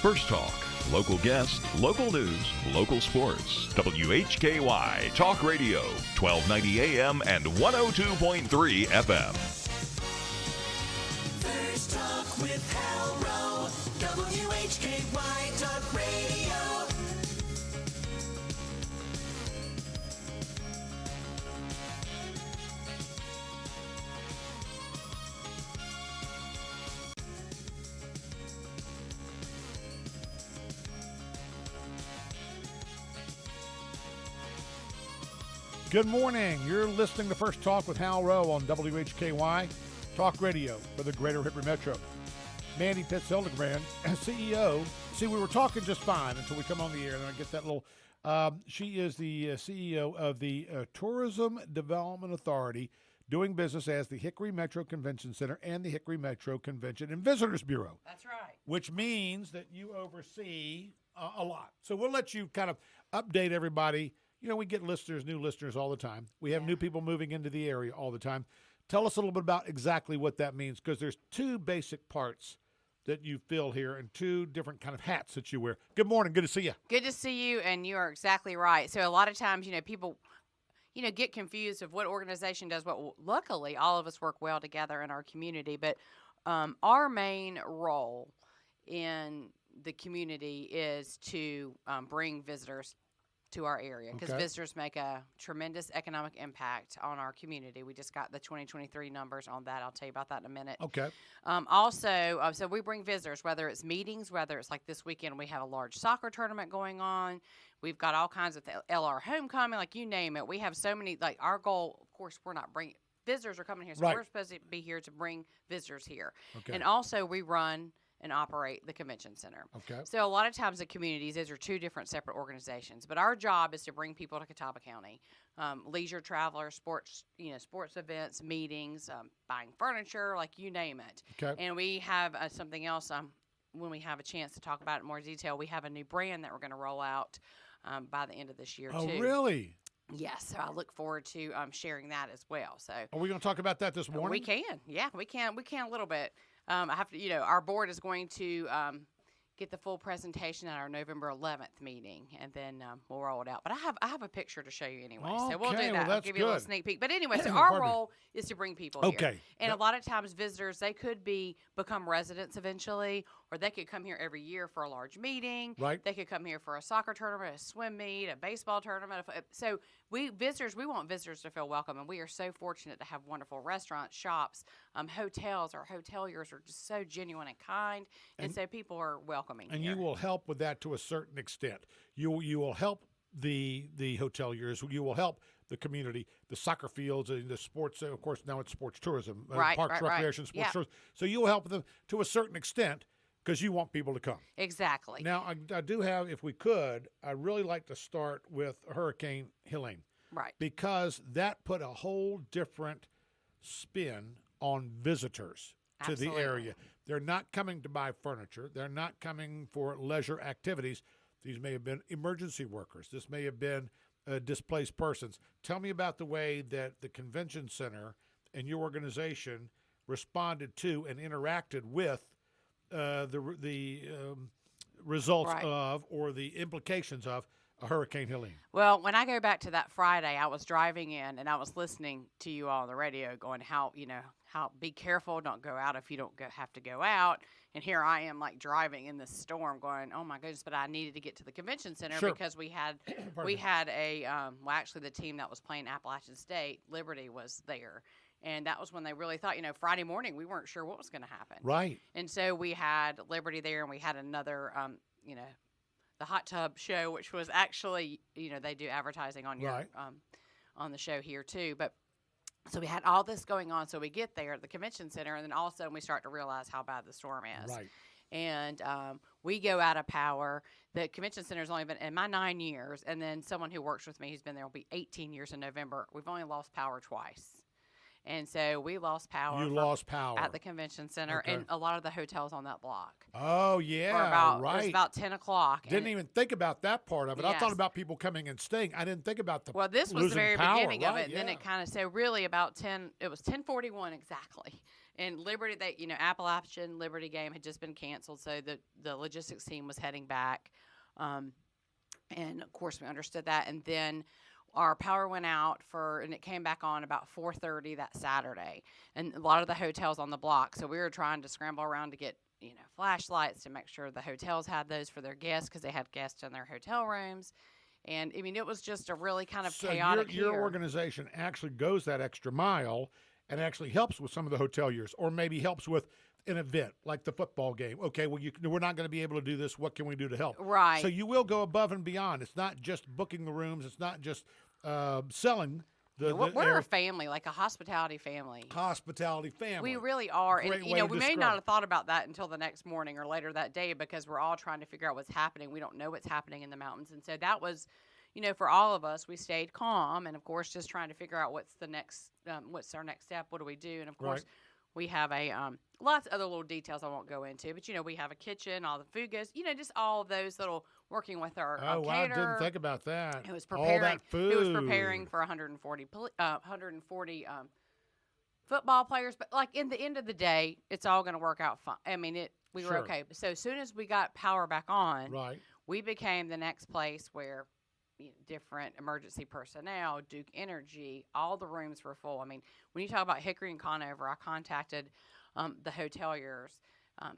First Talk. Local guests, local news, local sports. WHKY Talk Radio, 1290 AM and 102.3 FM. First Talk with Hal Rowe, WHKY Talk Radio. Good morning. You're listening to First Talk with Hal Rowe on WHKY Talk Radio for the Greater Hickory Metro. Mandy Pitts-Hildebrand, CEO. See, we were talking just fine until we come on the air, and I get that little. She is the CEO of the Tourism Development Authority, doing business as the Hickory Metro Convention Center and the Hickory Metro Convention and Visitors Bureau. That's right. Which means that you oversee a lot. So we'll let you kind of update everybody. You know, we get listeners, new listeners all the time. We have new people moving into the area all the time. Tell us a little bit about exactly what that means, because there's two basic parts that you fill here and two different kind of hats that you wear. Good morning. Good to see you. Good to see you, and you are exactly right. So a lot of times, people, get confused of what organization does what. Well, luckily, all of us work well together in our community, but our main role in the community is to bring visitors to our area, because visitors make a tremendous economic impact on our community. We just got the 2023 numbers on that. I'll tell you about that in a minute. Okay. Also, so we bring visitors, whether it's meetings, whether it's like this weekend we have a large soccer tournament going on. We've got all kinds of LR homecoming, like you name it. We have so many, like our goal, of course, we're not bringing, visitors are coming here, so we're supposed to be here to bring visitors here. Okay. And also we run and operate the convention center. Okay. So a lot of times in communities, those are two different separate organizations. But our job is to bring people to Catawba County, leisure travelers, sports events, meetings, buying furniture, like you name it. Okay. And we have something else. When we have a chance to talk about it in more detail, we have a new brand that we're going to roll out by the end of this year too. Oh, really? Yes, so I look forward to sharing that as well. So are we going to talk about that this morning? We can. Yeah, we can. We can a little bit. I have to, our board is going to get the full presentation at our November 11th meeting, and then we'll roll it out. But I have a picture to show you anyway, so we'll do that. Well, I'll give you a little sneak peek. But anyway, so our role is to bring people here. And a lot of times visitors, they could become residents eventually, or they could come here every year for a large meeting. Right. They could come here for a soccer tournament, a swim meet, a baseball tournament. So we want visitors to feel welcome, and we are so fortunate to have wonderful restaurants, shops, hotels. Our hoteliers are just so genuine and kind, and so people are welcoming. And here. you will help with that to a certain extent. You will help the hoteliers. You will help the community, the soccer fields, and the sports. Of course, now it's sports tourism, parks, recreation, sports tourism. So you will help them to a certain extent, because you want people to come. Exactly. Now, I do have, if we could, I'd really like to start with Hurricane Helene. Right. Because that put a whole different spin on visitors to the area. They're not coming to buy furniture. They're not coming for leisure activities. These may have been emergency workers. This may have been displaced persons. Tell me about the way that the convention center and your organization responded to and interacted with the results of, or the implications of, a Hurricane Helene. Well, when I go back to that Friday, I was driving in and I was listening to you all on the radio going, how be careful, don't go out if you don't have to go out. And here I am, like, driving in this storm going, oh my goodness, but I needed to get to the convention center because we had actually the team that was playing Appalachian State, Liberty, was there. And that was when they really thought, Friday morning, we weren't sure what was going to happen. Right. And so we had Liberty there, and we had another, the hot tub show, which was actually, they do advertising on your on the show here too. But so we had all this going on. So we get there at the convention center, and then all of a sudden we start to realize how bad the storm is. Right. And we go out of power. The convention center's only been in my 9 years, and then someone who works with me who's been there will be 18 years in November. We've only lost power twice. And so we lost power. You lost power at the convention center and a lot of the hotels on that block. Oh, yeah, It was about 10 o'clock. Didn't even think about that part of it. Yes. I thought about people coming and staying. I didn't think about the Well, this was the very beginning of it. And then it kind of, so really about 10, it was 10:41 exactly. And Liberty, Appalachian Liberty game had just been canceled, so the logistics team was heading back. And of course, we understood that. And then our power went out and it came back on about 4:30 that Saturday. And a lot of the hotels on the block, so we were trying to scramble around to get flashlights to make sure the hotels had those for their guests because they had guests in their hotel rooms. And I mean, it was just a really kind of chaotic year. Your organization actually goes that extra mile and actually helps with some of the hoteliers, or maybe helps with an event like the football game. Okay, well, we're not going to be able to do this. What can we do to help? Right. So you will go above and beyond. It's not just booking the rooms. It's not just selling. We're a family, like a hospitality family. Hospitality family. We really are. Great And, way to we may describe not it. have thought about that until the next morning or later that day because we're all trying to figure out what's happening. We don't know what's happening in the mountains. And so that was, for all of us, we stayed calm and, of course, just trying to figure out what's our next step. What do we do? And, of course, we have lots of other little details I won't go into. But, we have a kitchen, all the food goes, just all of those little working with our wow, I caterer. didn't think about that. It was preparing. All that food. It was preparing for 140 football players. But like in the end of the day, it's all going to work out fine. I mean, we were Sure. okay. So as soon as we got power back on, Right. we became the next place where different emergency personnel, Duke Energy, all the rooms were full. I mean, when you talk about Hickory and Conover, I contacted the hoteliers.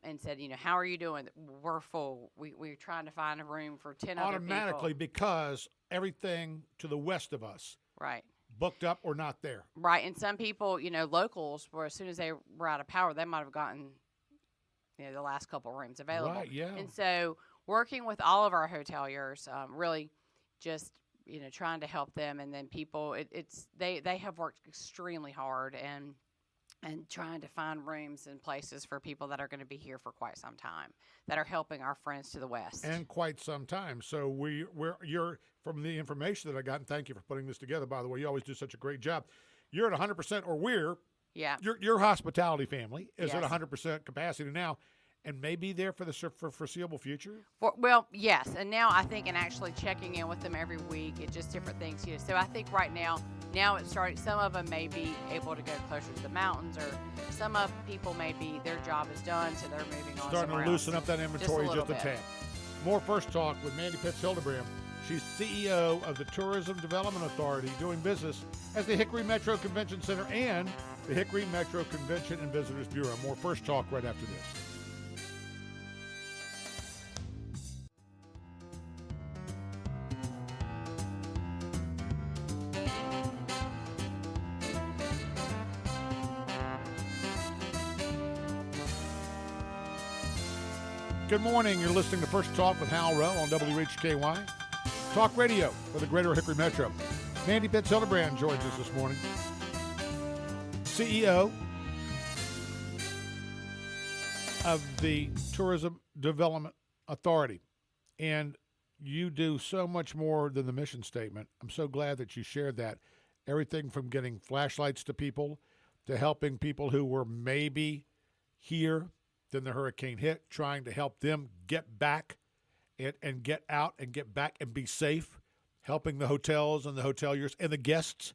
And said, how are you doing? We're full. We're trying to find a room for 10 other people. Automatically, because everything to the west of us, Right. booked up or not there. Right. And some people, locals, were as soon as they were out of power, they might have gotten, the last couple rooms available. Right, yeah. And so working with all of our hoteliers, really just, trying to help them. And then people, they have worked extremely hard and trying to find rooms and places for people that are going to be here for quite some time, that are helping our friends to the west. And quite some time. So you're, from the information that I got, and thank you for putting this together, by the way, you always do such a great job. You're at 100%, or yeah. Your hospitality family is Yes. at 100% capacity now, and may be there for the foreseeable future? Well, yes. And now I think, and actually checking in with them every week, it's just different things. So I think right now it's starting, some of them may be able to go closer to the mountains, or some of people maybe their job is done, so they're moving on Starting somewhere to loosen else. up that inventory Just a just a little tad. More First Talk with Mandy Pitts-Hildebrand. She's CEO of the Tourism Development Authority, doing business as the Hickory Metro Convention Center and the Hickory Metro Convention and Visitors Bureau. More First Talk right after this. Good morning. You're listening to First Talk with Hal Rowe on WHKY. Talk radio for the greater Hickory Metro. Mandy Pitts-Hildebrand joins us this morning. CEO of the Tourism Development Authority. And you do so much more than the mission statement. I'm so glad that you shared that. Everything from getting flashlights to people to helping people who were maybe here, then the hurricane hit, trying to help them get back and get out and get back and be safe, helping the hotels and the hoteliers and the guests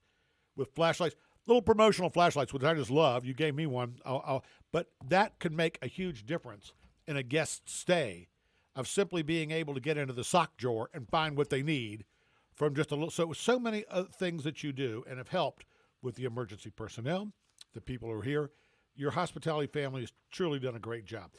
with flashlights, little promotional flashlights, which I just love. You gave me one. But that can make a huge difference in a guest stay of simply being able to get into the sock drawer and find what they need from just a little. So many things that you do and have helped with the emergency personnel, the people who are here. Your hospitality family has truly done a great job.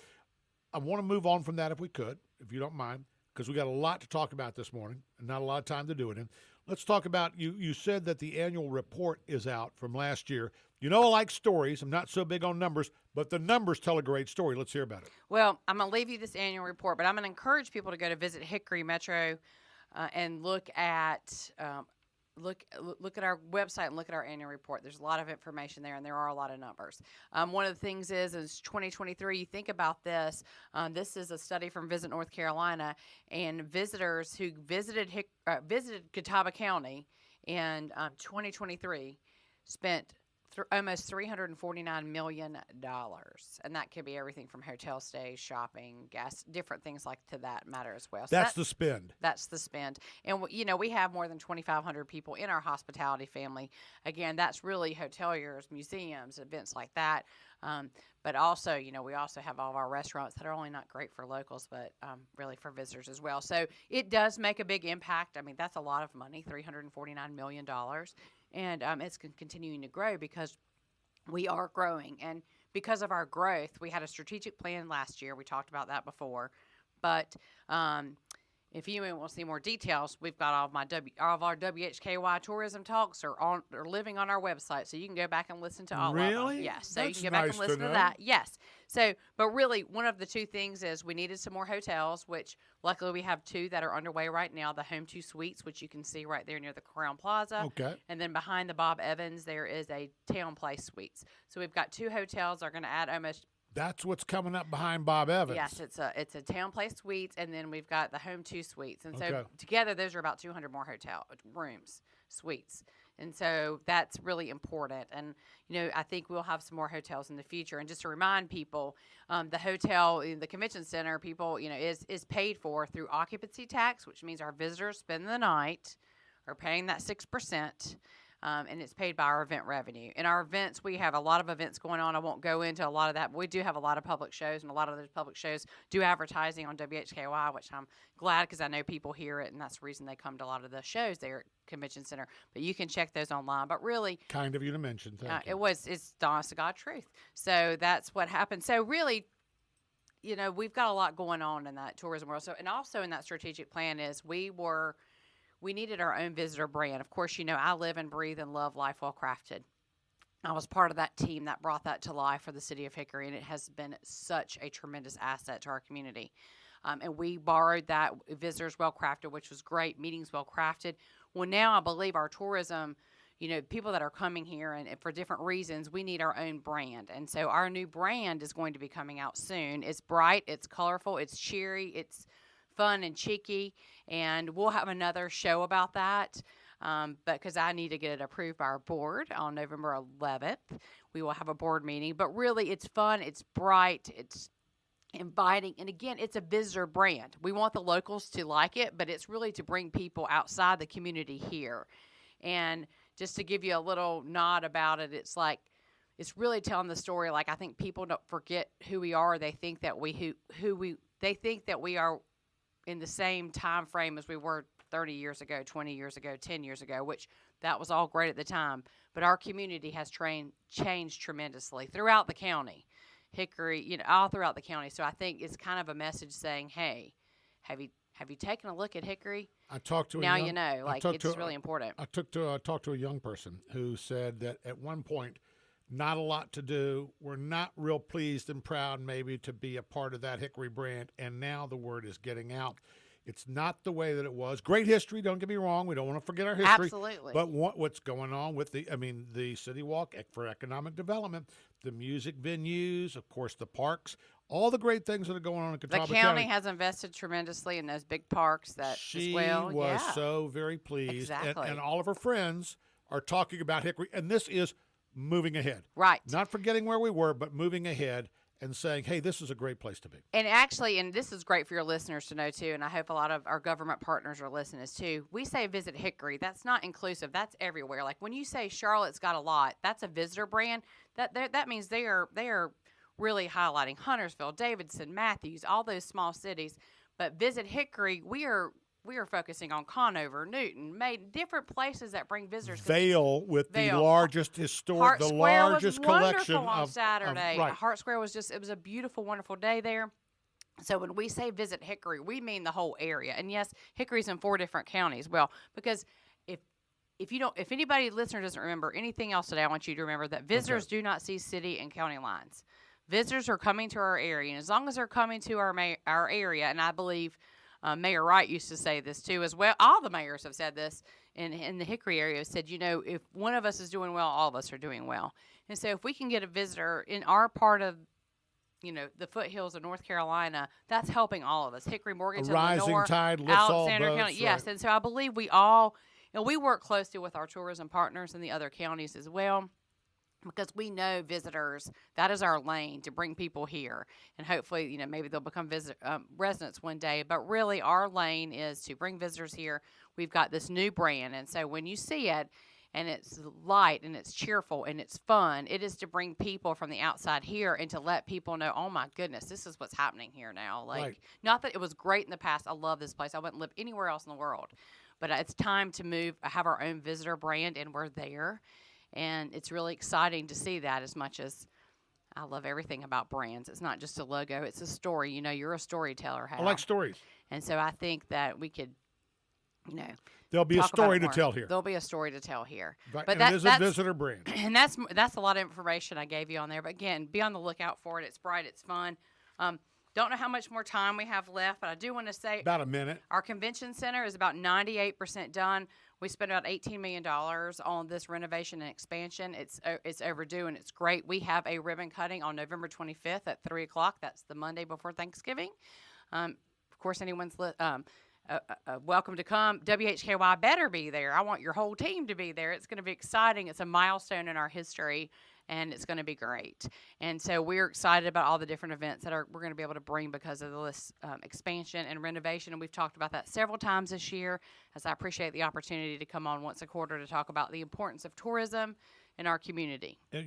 I want to move on from that if we could, if you don't mind, because we got a lot to talk about this morning and not a lot of time to do it in. Let's talk about, you said that the annual report is out from last year. I like stories. I'm not so big on numbers, but the numbers tell a great story. Let's hear about it. Well, I'm going to leave you this annual report, but I'm going to encourage people to go to visit Hickory Metro and look at our website and look at our annual report. There's a lot of information there, and there are a lot of numbers. One of the things is 2023, you think about this. This is a study from Visit North Carolina, and visitors who visited Catawba County in 2023 spent almost $349 million. And that could be everything from hotel stays, shopping, gas, different things like to that matter as well. So That's the spend. That's the spend. And, we have more than 2,500 people in our hospitality family. Again, that's really hoteliers, museums, events like that. But also, we also have all of our restaurants that are only not great for locals, but really for visitors as well. So it does make a big impact. I mean, that's a lot of money, $349 million. And it's continuing to grow because we are growing. And because of our growth, we had a strategic plan last year. We talked about that before. But if you want to see more details, we've got all of our WHKY tourism talks are living on our website, so you can go back and listen to all of them. Really? Yes. So That's you can go back nice and listen to know. that. Yes. So, but really, one of the two things is we needed some more hotels, which luckily we have 2 that are underway right now. The Home 2 Suites, which you can see right there near the Crown Plaza. Okay. And then behind the Bob Evans, there is a Town Place Suites. So we've got 2 hotels that are going to add almost. That's what's coming up behind Bob Evans. Yes, it's a Town Place Suites, and then we've got the Home 2 Suites. And so Okay. together, those are about 200 more hotel rooms, suites. And so that's really important. And, I think we'll have some more hotels in the future. And just to remind people, the hotel in the convention center, people, is paid for through occupancy tax, which means our visitors spend the night are paying that 6%. And it's paid by our event revenue. In our events, we have a lot of events going on. I won't go into a lot of that, but we do have a lot of public shows, and a lot of those public shows do advertising on WHKY, which I'm glad because I know people hear it, and that's the reason they come to a lot of the shows there at Convention Center. But you can check those online. But really, Kind of you to mention. Thank you. it's honest to God truth. So that's what happened. So really, we've got a lot going on in that tourism world. So, and also in that strategic plan is we needed our own visitor brand. Of course, I live and breathe and love Life Well Crafted. I was part of that team that brought that to life for the city of Hickory, and it has been such a tremendous asset to our community. And we borrowed that Visitors Well Crafted, which was great, Meetings Well Crafted. Well, now I believe our tourism, people that are coming here and for different reasons, we need our own brand. And so our new brand is going to be coming out soon. It's bright, it's colorful, it's cheery, it's fun and cheeky, and we'll have another show about that. But because I need to get it approved by our board on November 11th, we will have a board meeting. But really, it's fun, it's bright, it's inviting, and again, it's a visitor brand. We want the locals to like it, but it's really to bring people outside the community here. And just to give you a little nod about it, it's really telling the story. Like, I think people don't forget who we are. They think that they think that we are in the same time frame as we were 30 years ago, 20 years ago, 10 years ago, which that was all great at the time. But our community has changed tremendously throughout the county, Hickory, all throughout the county. So I think it's kind of a message saying, hey, have you taken a look at Hickory? I talked to now it's really important. I talked to a young person who said that at one point, not a lot to do. We're not real pleased and proud maybe to be a part of that Hickory brand, and now the word is getting out. It's not the way that it was. Great history, don't get me wrong. We don't want to forget our history. Absolutely. But what's going on with the City Walk for economic development, the music venues, of course, the parks, all the great things that are going on in Catawba The county has invested tremendously in those big parks as well. She was so very pleased. Exactly. And all of her friends are talking about Hickory, and this is moving ahead. Right. Not forgetting where we were, but moving ahead and saying, hey, this is a great place to be. And actually, and this is great for your listeners to know, too, and I hope a lot of our government partners are listening, too. We say visit Hickory. That's not inclusive. That's everywhere. Like, when you say Charlotte's got a lot, that's a visitor brand. That means they are really highlighting Huntersville, Davidson, Matthews, all those small cities. But visit Hickory, we are focusing on Conover, Newton, Maiden, different places that bring visitors. Vail with the largest Hart Square largest was collection wonderful on of Saturday. right. Hart Square was it was a beautiful, wonderful day there. So when we say visit Hickory, we mean the whole area. And yes, Hickory's in 4 different counties. Well, because if anybody listener doesn't remember anything else today, I want you to remember that visitors do not see city and county lines. Visitors are coming to our area, and as long as they're coming to our area, and I believe Mayor Wright used to say this too as well. All the mayors have said this in the Hickory area. Said, if one of us is doing well, all of us are doing well. And so if we can get a visitor in our part of, the foothills of North Carolina, that's helping all of us. Hickory, Morgantown, rising Lenore, tide lifts all Alexander boats, County. Yes, right. and so I believe we all, we work closely with our tourism partners in the other counties as well. because we know visitors, that is our lane to bring people here. And hopefully, maybe they'll become residents one day. But really, our lane is to bring visitors here. We've got this new brand. And so when you see it, and it's light and it's cheerful and it's fun, it is to bring people from the outside here and to let people know, oh my goodness, this is what's happening here now. Right. Not that it was great in the past. I love this place. I wouldn't live anywhere else in the world. But it's time to move, have our own visitor brand, and we're there. And it's really exciting to see that, as much as I love everything about brands. It's not just a logo, it's a story. You're a storyteller, Hal. I like stories. And so I think that we could, There'll be a talk about story it to more. tell here. There'll be a story to tell here. Right. But And it is a that's visitor brand. and that's a lot of information I gave you on there. But again, be on the lookout for it. It's bright, it's fun. Don't know how much more time we have left, but I do want to say About a minute. our convention center is about 98% done. We spent about $18 million on this renovation and expansion. It's overdue, and it's great. We have a ribbon cutting on November 25th at 3 o'clock. That's the Monday before Thanksgiving. Of course, anyone's welcome to come. WHKY better be there. I want your whole team to be there. It's going to be exciting. It's a milestone in our history, and it's going to be great. And so we're excited about all the different events that we're going to be able to bring because of this expansion and renovation. And we've talked about that several times this year, as I appreciate the opportunity to come on once a quarter to talk about the importance of tourism in our community. And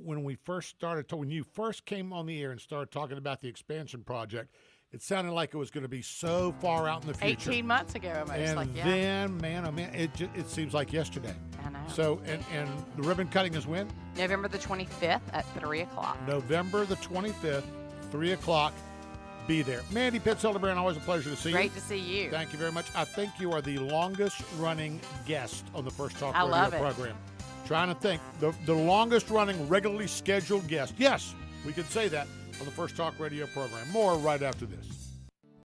when we first started, when you first came on the air and started talking about the expansion project, it sounded like it was going to be so far out in the future. 18 months ago, almost. And then, man, oh man, it seems like yesterday. I know. So, and the ribbon cutting is when? November the 25th at 3 o'clock. November the 25th, 3 o'clock. Be there. Mandy Pitts-Hildebrand, always a pleasure to see you. Great to see you. Thank you very much. I think you are the longest running guest on the First Talk I Radio love it. program. Trying to think. The longest running regularly scheduled guest. Yes, we could say that on the First Talk Radio program. More right after this.